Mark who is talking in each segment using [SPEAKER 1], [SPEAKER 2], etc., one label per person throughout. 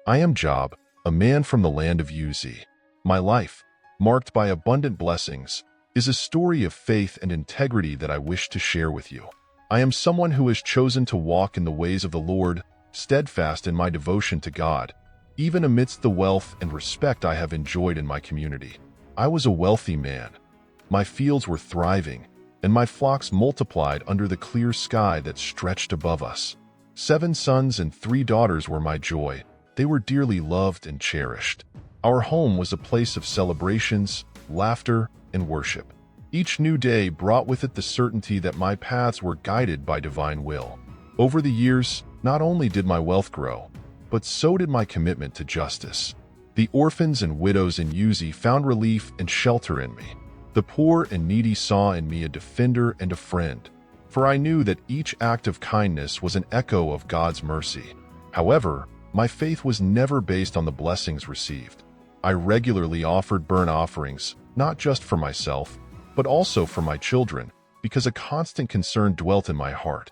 [SPEAKER 1] I am Job, a man from the land of Uz. My life, marked by abundant blessings, is a story of faith and integrity that I wish to share with you. I am someone who has chosen to walk in the ways of the Lord, steadfast in my devotion to God, even amidst the wealth and respect I have enjoyed in my community. I was a wealthy man. My fields were thriving, and my flocks multiplied under the clear sky that stretched above us. 7 sons and 3 daughters were my joy. They were dearly loved and cherished. Our home was a place of celebrations, laughter, and worship. Each new day brought with it the certainty that my paths were guided by divine will. Over the years, not only did my wealth grow, but so did my commitment to justice. The orphans and widows in Uz found relief and shelter in me. The poor and needy saw in me a defender and a friend, for I knew that each act of kindness was an echo of God's mercy. However, my faith was never based on the blessings received. I regularly offered burnt offerings, not just for myself, but also for my children, because a constant concern dwelt in my heart,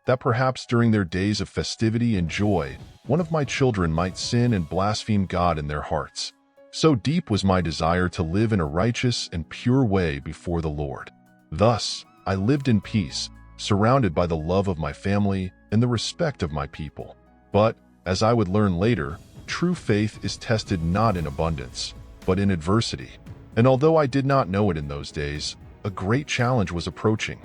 [SPEAKER 1] that perhaps during their days of festivity and joy, one of my children might sin and blaspheme God in their hearts. So deep was my desire to live in a righteous and pure way before the Lord. Thus, I lived in peace, surrounded by the love of my family and the respect of my people. But, as I would learn later, true faith is tested not in abundance, but in adversity. And although I did not know it in those days, a great challenge was approaching.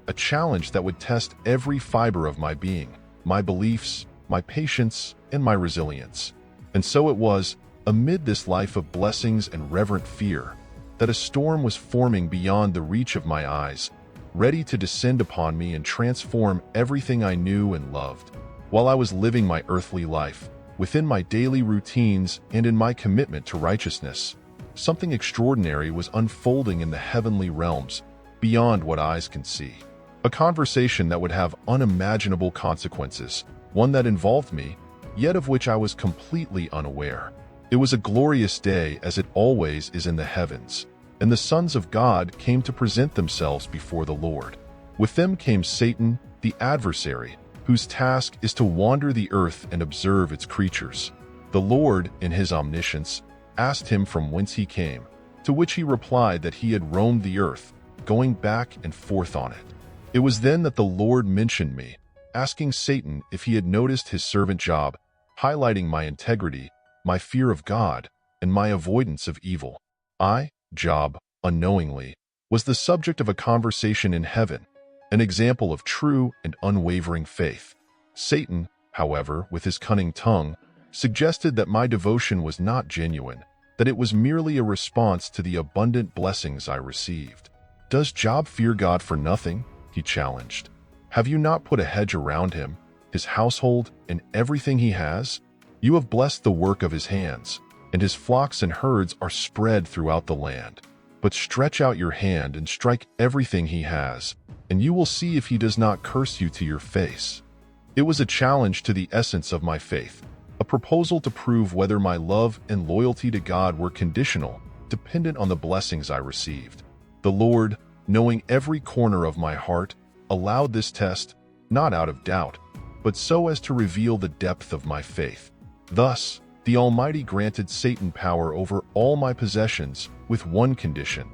[SPEAKER 1] A challenge that would test every fiber of my being, my beliefs, my patience, and my resilience. And so it was, amid this life of blessings and reverent fear, that a storm was forming beyond the reach of my eyes, ready to descend upon me and transform everything I knew and loved. While I was living my earthly life, within my daily routines and in my commitment to righteousness, something extraordinary was unfolding in the heavenly realms, beyond what eyes can see. A conversation that would have unimaginable consequences, one that involved me, yet of which I was completely unaware. It was a glorious day, as it always is in the heavens, and the sons of God came to present themselves before the Lord. With them came Satan, the adversary, whose task is to wander the earth and observe its creatures. The Lord, in his omniscience, asked him from whence he came, to which he replied that he had roamed the earth, going back and forth on it. It was then that the Lord mentioned me, asking Satan if he had noticed his servant Job, highlighting my integrity, my fear of God, and my avoidance of evil. I, Job, unknowingly, was the subject of a conversation in heaven, an example of true and unwavering faith. Satan, however, with his cunning tongue, suggested that my devotion was not genuine, that it was merely a response to the abundant blessings I received. "Does Job fear God for nothing?" he challenged. "Have you not put a hedge around him, his household, and everything he has? You have blessed the work of his hands, and his flocks and herds are spread throughout the land. But stretch out your hand and strike everything he has, and you will see if he does not curse you to your face." It was a challenge to the essence of my faith, a proposal to prove whether my love and loyalty to God were conditional, dependent on the blessings I received. The Lord, knowing every corner of my heart, allowed this test, not out of doubt, but so as to reveal the depth of my faith. Thus, the Almighty granted Satan power over all my possessions with one condition: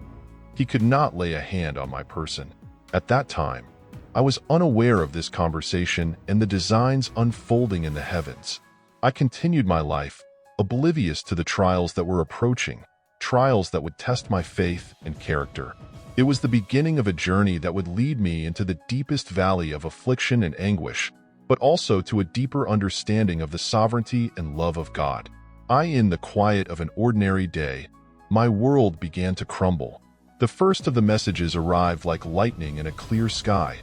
[SPEAKER 1] he could not lay a hand on my person. At that time, I was unaware of this conversation and the designs unfolding in the heavens. I continued my life, oblivious to the trials that were approaching, trials that would test my faith and character. It was the beginning of a journey that would lead me into the deepest valley of affliction and anguish, but also to a deeper understanding of the sovereignty and love of God. In the quiet of an ordinary day, my world began to crumble. The first of the messages arrived like lightning in a clear sky.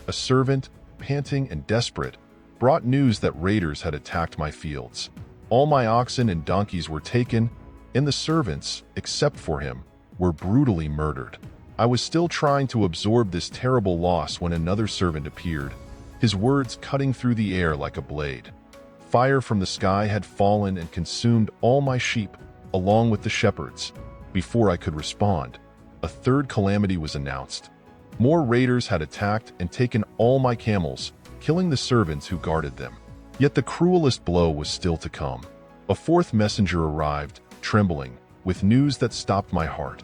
[SPEAKER 1] A servant, panting and desperate, brought news that raiders had attacked my fields. All my oxen and donkeys were taken, and the servants, except for him, were brutally murdered. I was still trying to absorb this terrible loss when another servant appeared, his words cutting through the air like a blade. Fire from the sky had fallen and consumed all my sheep, along with the shepherds. Before I could respond, a third calamity was announced. More raiders had attacked and taken all my camels, killing the servants who guarded them. Yet the cruelest blow was still to come. A fourth messenger arrived, trembling, with news that stopped my heart.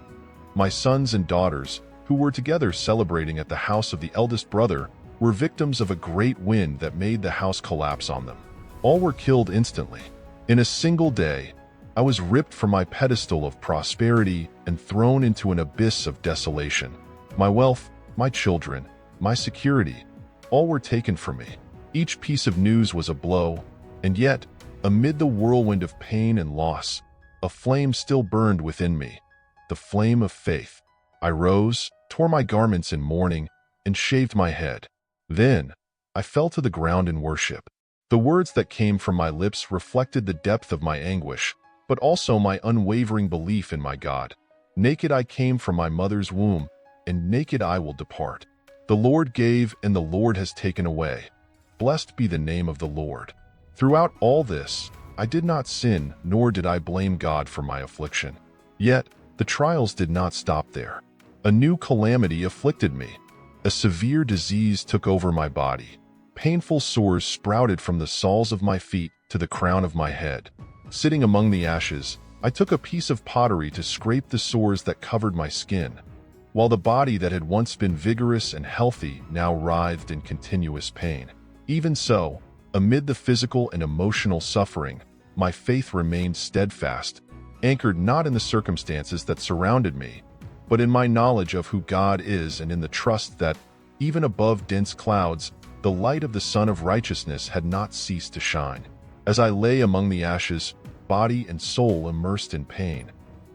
[SPEAKER 1] My sons and daughters, who were together celebrating at the house of the eldest brother, were victims of a great wind that made the house collapse on them. All were killed instantly. In a single day, I was ripped from my pedestal of prosperity and thrown into an abyss of desolation. My wealth, my children, my security, all were taken from me. Each piece of news was a blow, and yet, amid the whirlwind of pain and loss, a flame still burned within me, the flame of faith. I rose, tore my garments in mourning, and shaved my head. Then, I fell to the ground in worship. The words that came from my lips reflected the depth of my anguish, but also my unwavering belief in my God. Naked I came from my mother's womb, and naked I will depart. The Lord gave, and the Lord has taken away. Blessed be the name of the Lord. Throughout all this, I did not sin, nor did I blame God for my affliction. Yet, the trials did not stop there. A new calamity afflicted me. A severe disease took over my body. Painful sores sprouted from the soles of my feet to the crown of my head. Sitting among the ashes, I took a piece of pottery to scrape the sores that covered my skin, while the body that had once been vigorous and healthy now writhed in continuous pain. Even so, amid the physical and emotional suffering, my faith remained steadfast, anchored not in the circumstances that surrounded me, but in my knowledge of who God is and in the trust that, even above dense clouds, the light of the Sun of Righteousness had not ceased to shine. As I lay among the ashes, body and soul immersed in pain,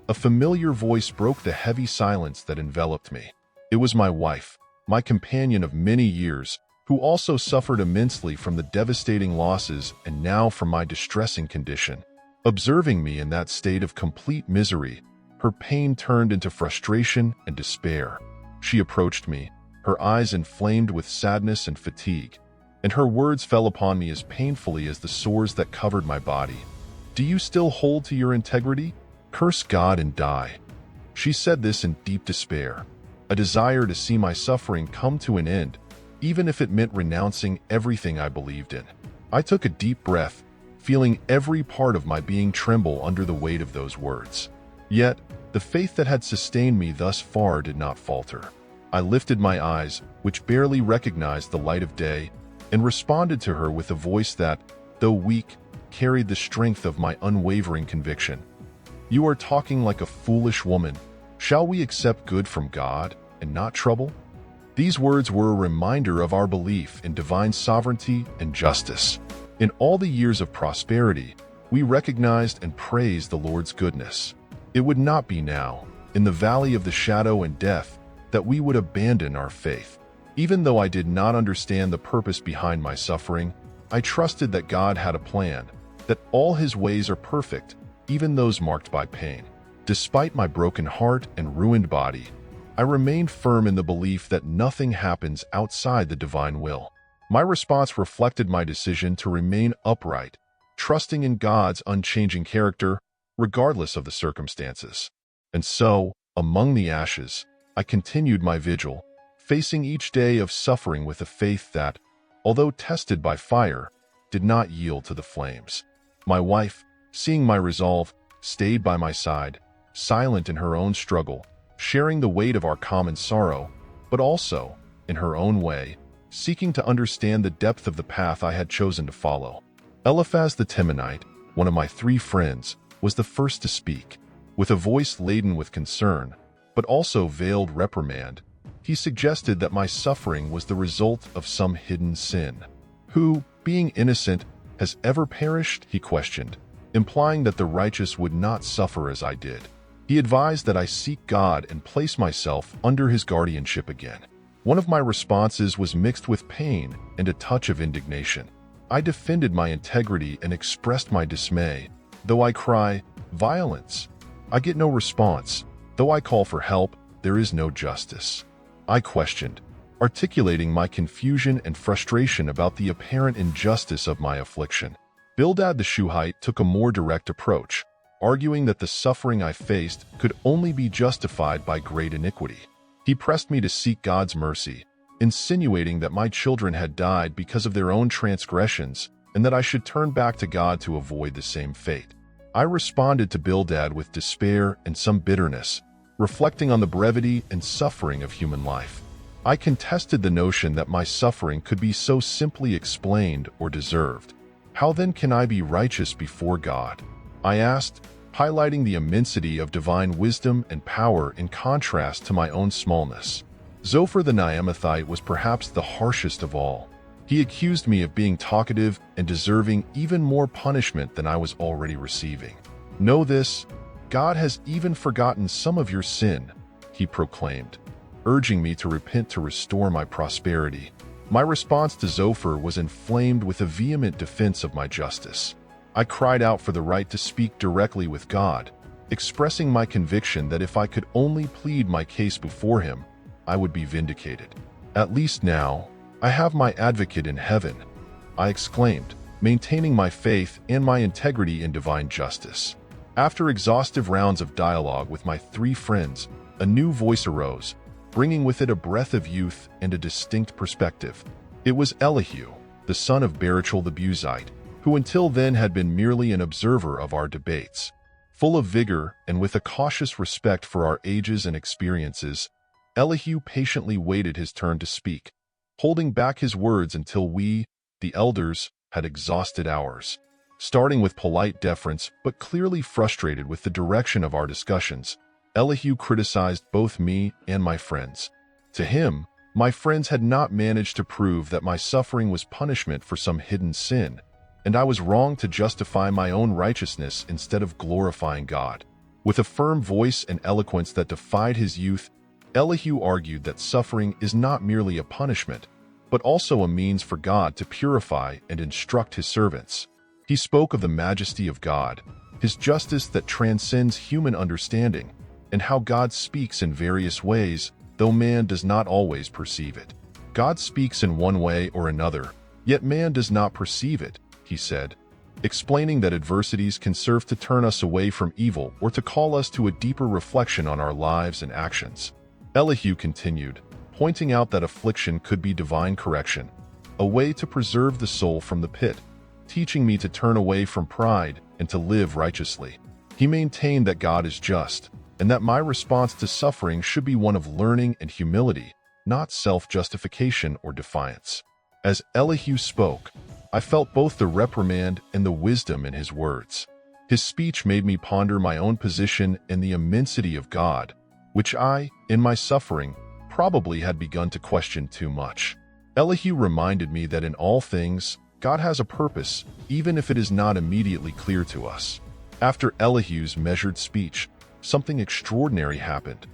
[SPEAKER 1] a familiar voice broke the heavy silence that enveloped me. It was my wife, my companion of many years, who also suffered immensely from the devastating losses and now from my distressing condition. Observing me in that state of complete misery, her pain turned into frustration and despair. She approached me, her eyes inflamed with sadness and fatigue, and her words fell upon me as painfully as the sores that covered my body. "Do you still hold to your integrity? Curse God and die." She said this in deep despair, a desire to see my suffering come to an end, even if it meant renouncing everything I believed in. I took a deep breath, feeling every part of my being tremble under the weight of those words. Yet, the faith that had sustained me thus far did not falter. I lifted my eyes, which barely recognized the light of day, and responded to her with a voice that, though weak, carried the strength of my unwavering conviction. "You are talking like a foolish woman. Shall we accept good from God and not trouble?" These words were a reminder of our belief in divine sovereignty and justice. In all the years of prosperity, we recognized and praised the Lord's goodness. It would not be now, in the valley of the shadow and death, that we would abandon our faith. Even though I did not understand the purpose behind my suffering, I trusted that God had a plan, that all His ways are perfect, even those marked by pain. Despite my broken heart and ruined body, I remained firm in the belief that nothing happens outside the divine will. My response reflected my decision to remain upright, trusting in God's unchanging character, regardless of the circumstances. And so, among the ashes, I continued my vigil, facing each day of suffering with a faith that, although tested by fire, did not yield to the flames. My wife, seeing my resolve, stayed by my side, silent in her own struggle, sharing the weight of our common sorrow, but also, in her own way, seeking to understand the depth of the path I had chosen to follow. Eliphaz the Temanite, one of my 3 friends, was the first to speak. With a voice laden with concern, but also veiled reprimand, he suggested that my suffering was the result of some hidden sin. "Who, being innocent, has ever perished?" he questioned, implying that the righteous would not suffer as I did. He advised that I seek God and place myself under His guardianship again. One of my responses was mixed with pain and a touch of indignation. I defended my integrity and expressed my dismay. Though I cry, "Violence!" I get no response. Though I call for help, there is no justice. I questioned, articulating my confusion and frustration about the apparent injustice of my affliction. Bildad the Shuhite took a more direct approach, arguing that the suffering I faced could only be justified by great iniquity. He pressed me to seek God's mercy, insinuating that my children had died because of their own transgressions and that I should turn back to God to avoid the same fate. I responded to Bildad with despair and some bitterness, reflecting on the brevity and suffering of human life. I contested the notion that my suffering could be so simply explained or deserved. How then can I be righteous before God? I asked, highlighting the immensity of divine wisdom and power in contrast to my own smallness. Zophar the Naamathite was perhaps the harshest of all. He accused me of being talkative and deserving even more punishment than I was already receiving. Know this, God has even forgotten some of your sin, he proclaimed, urging me to repent to restore my prosperity. My response to Zophar was inflamed with a vehement defense of my justice. I cried out for the right to speak directly with God, expressing my conviction that if I could only plead my case before him, I would be vindicated. At least now, I have my advocate in heaven, I exclaimed, maintaining my faith and my integrity in divine justice. After exhaustive rounds of dialogue with my 3 friends, a new voice arose, bringing with it a breath of youth and a distinct perspective. It was Elihu, the son of Barachel the Buzite, who until then had been merely an observer of our debates. Full of vigor and with a cautious respect for our ages and experiences, Elihu patiently waited his turn to speak, holding back his words until we, the elders, had exhausted ours. Starting with polite deference but clearly frustrated with the direction of our discussions, Elihu criticized both me and my friends. To him, my friends had not managed to prove that my suffering was punishment for some hidden sin, and I was wrong to justify my own righteousness instead of glorifying God. With a firm voice and eloquence that defied his youth, Elihu argued that suffering is not merely a punishment, but also a means for God to purify and instruct his servants. He spoke of the majesty of God, his justice that transcends human understanding, and how God speaks in various ways, though man does not always perceive it. God speaks in one way or another, yet man does not perceive it, he said, explaining that adversities can serve to turn us away from evil or to call us to a deeper reflection on our lives and actions. Elihu continued, pointing out that affliction could be divine correction, a way to preserve the soul from the pit, teaching me to turn away from pride and to live righteously. He maintained that God is just, and that my response to suffering should be one of learning and humility, not self-justification or defiance. As Elihu spoke, I felt both the reprimand and the wisdom in his words. His speech made me ponder my own position and the immensity of God, which I, in my suffering, probably had begun to question too much. Elihu reminded me that in all things, God has a purpose, even if it is not immediately clear to us. After Elihu's measured speech, something extraordinary happened.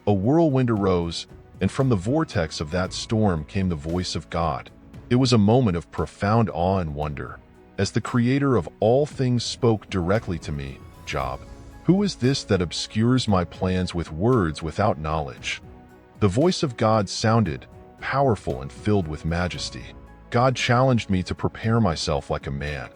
[SPEAKER 1] A whirlwind arose, and from the vortex of that storm came the voice of God. It was a moment of profound awe and wonder, as the Creator of all things spoke directly to me, Job. Who is this that obscures my plans with words without knowledge? The voice of God sounded, powerful and filled with majesty. God challenged me to prepare myself like a man.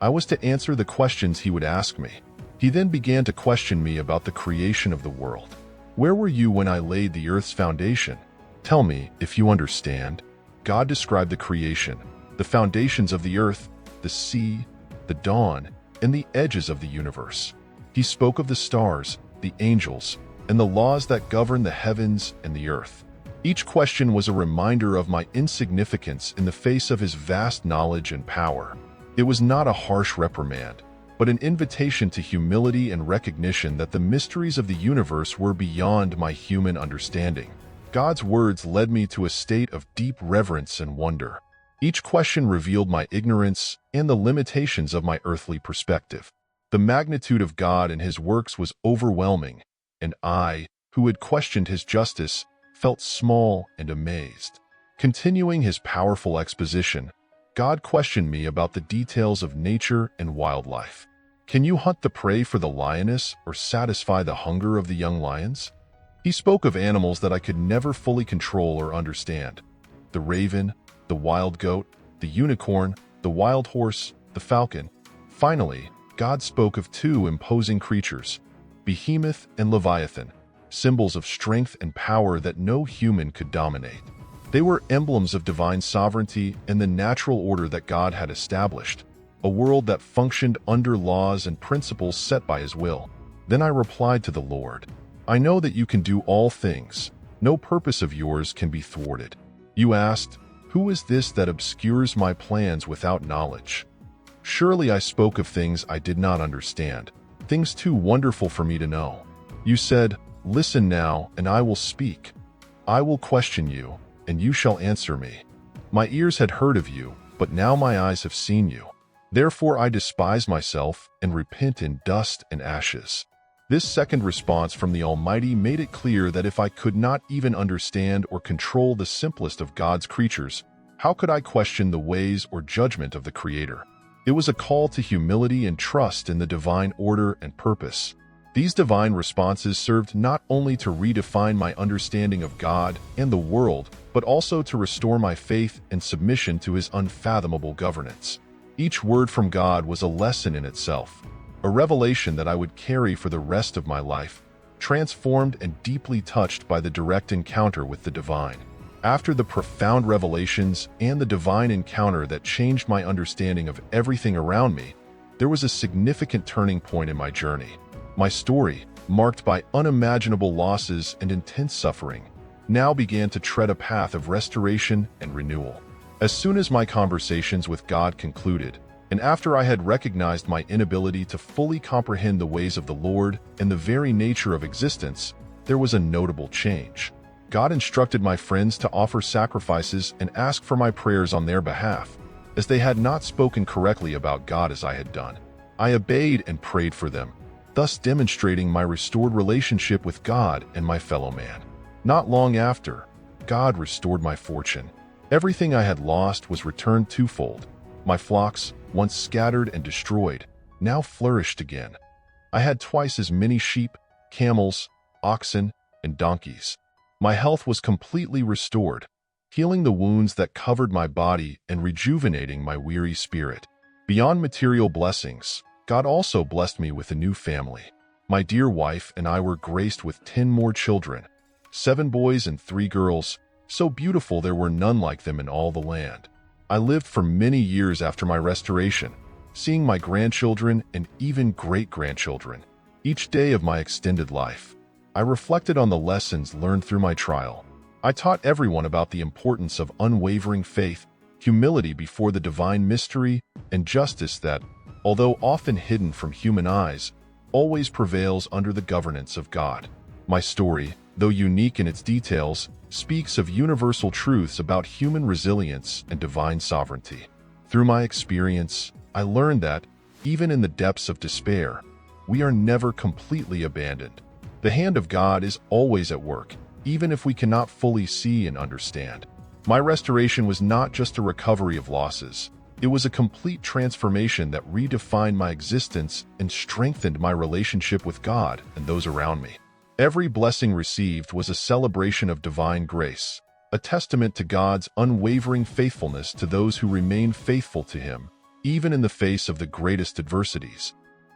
[SPEAKER 1] I was to answer the questions he would ask me. He then began to question me about the creation of the world. Where were you when I laid the earth's foundation? Tell me, if you understand. God described the creation, the foundations of the earth, the sea, the dawn, and the edges of the universe. He spoke of the stars, the angels, and the laws that govern the heavens and the earth. Each question was a reminder of my insignificance in the face of his vast knowledge and power. It was not a harsh reprimand, but an invitation to humility and recognition that the mysteries of the universe were beyond my human understanding. God's words led me to a state of deep reverence and wonder. Each question revealed my ignorance and the limitations of my earthly perspective. The magnitude of God and his works was overwhelming, and I, who had questioned his justice, felt small and amazed. Continuing his powerful exposition, God questioned me about the details of nature and wildlife. Can you hunt the prey for the lioness or satisfy the hunger of the young lions? He spoke of animals that I could never fully control or understand. The raven, the wild goat, the unicorn, the wild horse, the falcon. Finally, God spoke of 2 imposing creatures, Behemoth and Leviathan, symbols of strength and power that no human could dominate. They were emblems of divine sovereignty and the natural order that God had established. a world that functioned under laws and principles set by His will. Then I replied to the Lord, "I know that you can do all things. No purpose of yours can be thwarted." You asked, "Who is this that obscures my plans without knowledge?" Surely I spoke of things I did not understand, things too wonderful for me to know. You said, "Listen now, and I will speak. I will question you, and you shall answer me." My ears had heard of you, but now my eyes have seen you. Therefore I despise myself and repent in dust and ashes. This second response from the Almighty made it clear that if I could not even understand or control the simplest of God's creatures, how could I question the ways or judgment of the Creator? It was a call to humility and trust in the divine order and purpose. These divine responses served not only to redefine my understanding of God and the world, but also to restore my faith and submission to His unfathomable governance. Each word from God was a lesson in itself, a revelation that I would carry for the rest of my life, transformed and deeply touched by the direct encounter with the divine. After the profound revelations and the divine encounter that changed my understanding of everything around me, there was a significant turning point in my journey. My story, marked by unimaginable losses and intense suffering, now began to tread a path of restoration and renewal. As soon as my conversations with God concluded, and after I had recognized my inability to fully comprehend the ways of the Lord and the very nature of existence, there was a notable change. God instructed my friends to offer sacrifices and ask for my prayers on their behalf, as they had not spoken correctly about God as I had done. I obeyed and prayed for them, thus demonstrating my restored relationship with God and my fellow man. Not long after, God restored my fortune. Everything I had lost was returned twofold. My flocks, once scattered and destroyed, now flourished again. I had twice as many sheep, camels, oxen, and donkeys. My health was completely restored, healing the wounds that covered my body and rejuvenating my weary spirit. Beyond material blessings, God also blessed me with a new family. My dear wife and I were graced with 10 more children, 7 boys and 3 girls, so beautiful there were none like them in all the land. I lived for many years after my restoration, seeing my grandchildren and even great-grandchildren. Each day of my extended life, I reflected on the lessons learned through my trial. I taught everyone about the importance of unwavering faith, humility before the divine mystery, and justice that, although often hidden from human eyes, always prevails under the governance of God. My story, though unique in its details, speaks of universal truths about human resilience and divine sovereignty. Through my experience, I learned that, even in the depths of despair, we are never completely abandoned. The hand of God is always at work, even if we cannot fully see and understand. My restoration was not just a recovery of losses. It was a complete transformation that redefined my existence and strengthened my relationship with God and those around me. Every blessing received was a celebration of divine grace, a testament to God's unwavering faithfulness to those who remain faithful to Him, even in the face of the greatest adversities.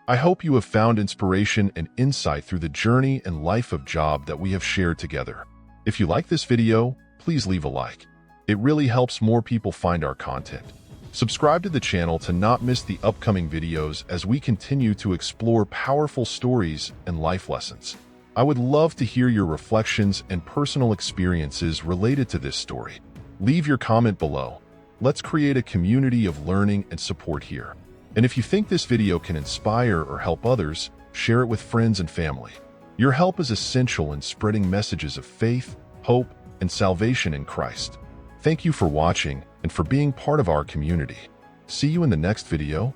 [SPEAKER 1] I hope you have found inspiration and insight through the journey and life of Job that we have shared together. If you like this video, please leave a like. It really helps more people find our content. Subscribe to the channel to not miss the upcoming videos as we continue to explore powerful stories and life lessons. I would love to hear your reflections and personal experiences related to this story. Leave your comment below. Let's create a community of learning and support here. And if you think this video can inspire or help others, share it with friends and family. Your help is essential in spreading messages of faith, hope, and salvation in Christ. Thank you for watching and for being part of our community. See you in the next video.